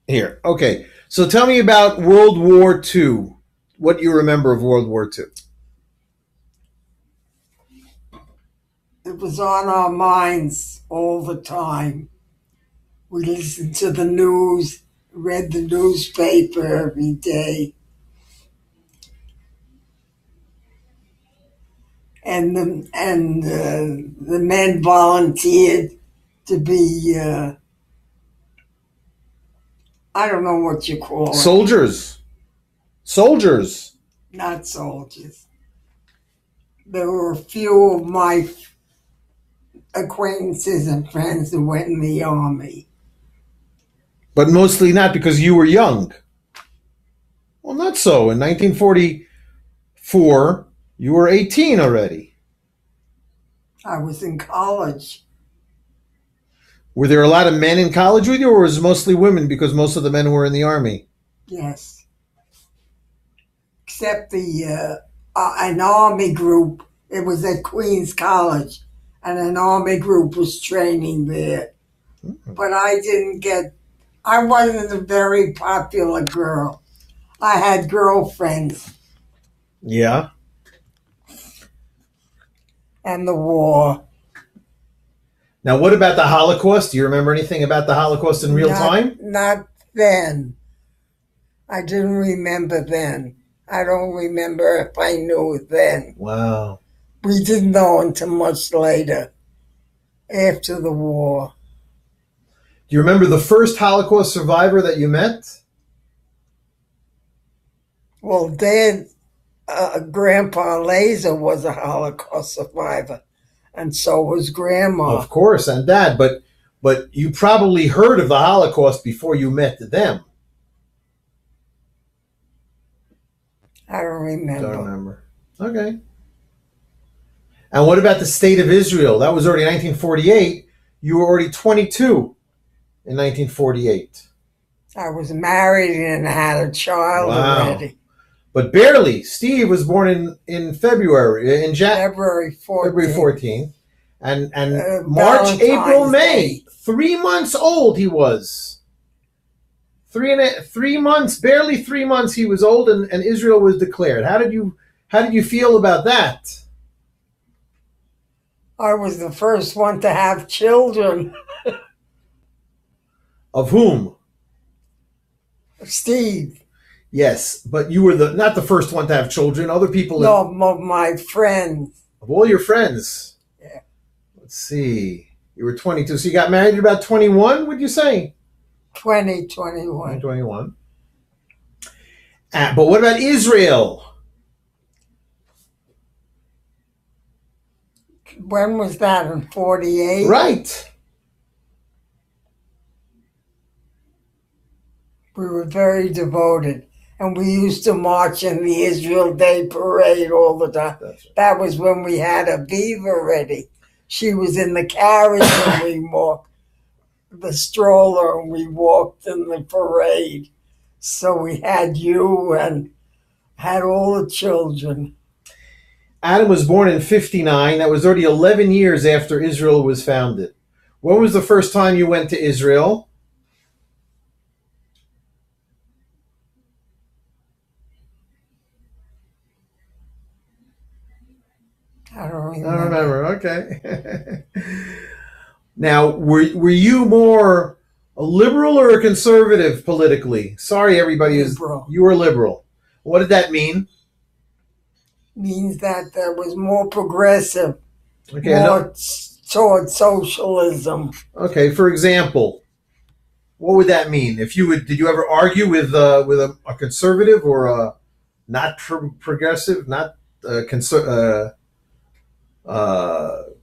Here. Okay. So tell me about World War II. What you remember of World War II? It was on our minds all the time. We listened to the news, read the newspaper every day, and the men volunteered to be I don't know what you call it, Soldiers. Soldiers. not soldiers. There were a few of my acquaintances and friends who went in the army. But mostly not because you were young. Well, not so. In 1944, you were 18 already. I was in college. Were there a lot of men in college with you, or was it mostly women because most of the men were in the army? Yes, except the an army group. It was at Queens College, and an army group was training there. But I didn't get. I wasn't a very popular girl. I had girlfriends Yeah. and the war. Now, what about the Holocaust? Do you remember anything about the Holocaust in real time? Not then. I didn't remember then. I don't remember if I knew then. Wow. We didn't know until much later, after the war. Do you remember the first Holocaust survivor that you met? Well, Dad, Grandpa Laser was a Holocaust survivor, and so was Grandma. Of course, and Dad, but you probably heard of the Holocaust before you met them. I don't remember. Don't remember. Okay. And what about the state of Israel? That was already 1948. You were already 22 in 1948. I was married and had a child already. But barely. Steve was born in February, February 14th. February 14th. And March, April, May. 3 months old he was. 3 months, barely 3 months he was old, and Israel was declared. How did you feel about that? I was the first one to have children. Of whom? Steve. Yes, but you were not the first one to have children. Other people. No, of my friends. Of all your friends. Yeah. Let's see. You were 22, so you got married at about 21. Would you say? 2021. 2021. But what about Israel? When was that? In 48? Right. We were very devoted. And we used to march in the Israel Day Parade all the time. Right. That was when we had Aviva ready. She was in the carriage and we walked the stroller and we walked in the parade. So we had you and had all the children. Adam was born in 59. That was already 11 years after Israel was founded. When was the first time you went to Israel? I don't remember. I don't remember. Okay. Now, were you more a liberal or a conservative politically? Sorry, everybody is. You were liberal. What did that mean? Means that there was more progressive, Okay, more toward socialism. Okay, for example, what would that mean? If you did you ever argue with a conservative or a not progressive, not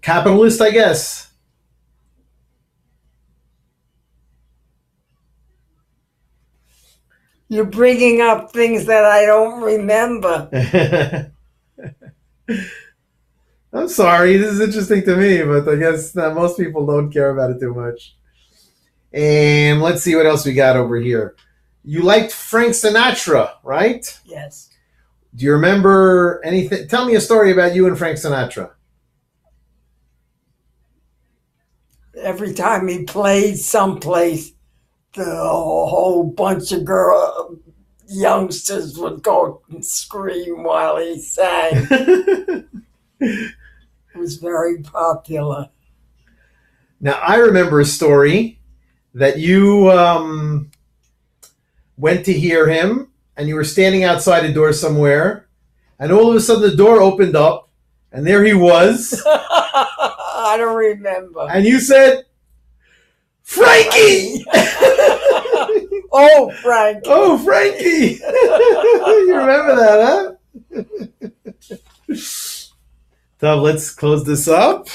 capitalist, I guess? You're bringing up things that I don't remember. I'm sorry, this is interesting to me, but I guess that most people don't care about it too much. And let's see what else we got over here. You liked Frank Sinatra, right? Yes. Do you remember anything? Tell me a story about you and Frank Sinatra. Every time he played someplace, the whole bunch of youngsters would go and scream while he sang. It was very popular. Now, I remember a story that you went to hear him, and you were standing outside a door somewhere, and all of a sudden the door opened up, and there he was. I don't remember. And you said, Frankie! Oh, Frankie. Oh, Frankie! You remember that, huh? So let's close this up.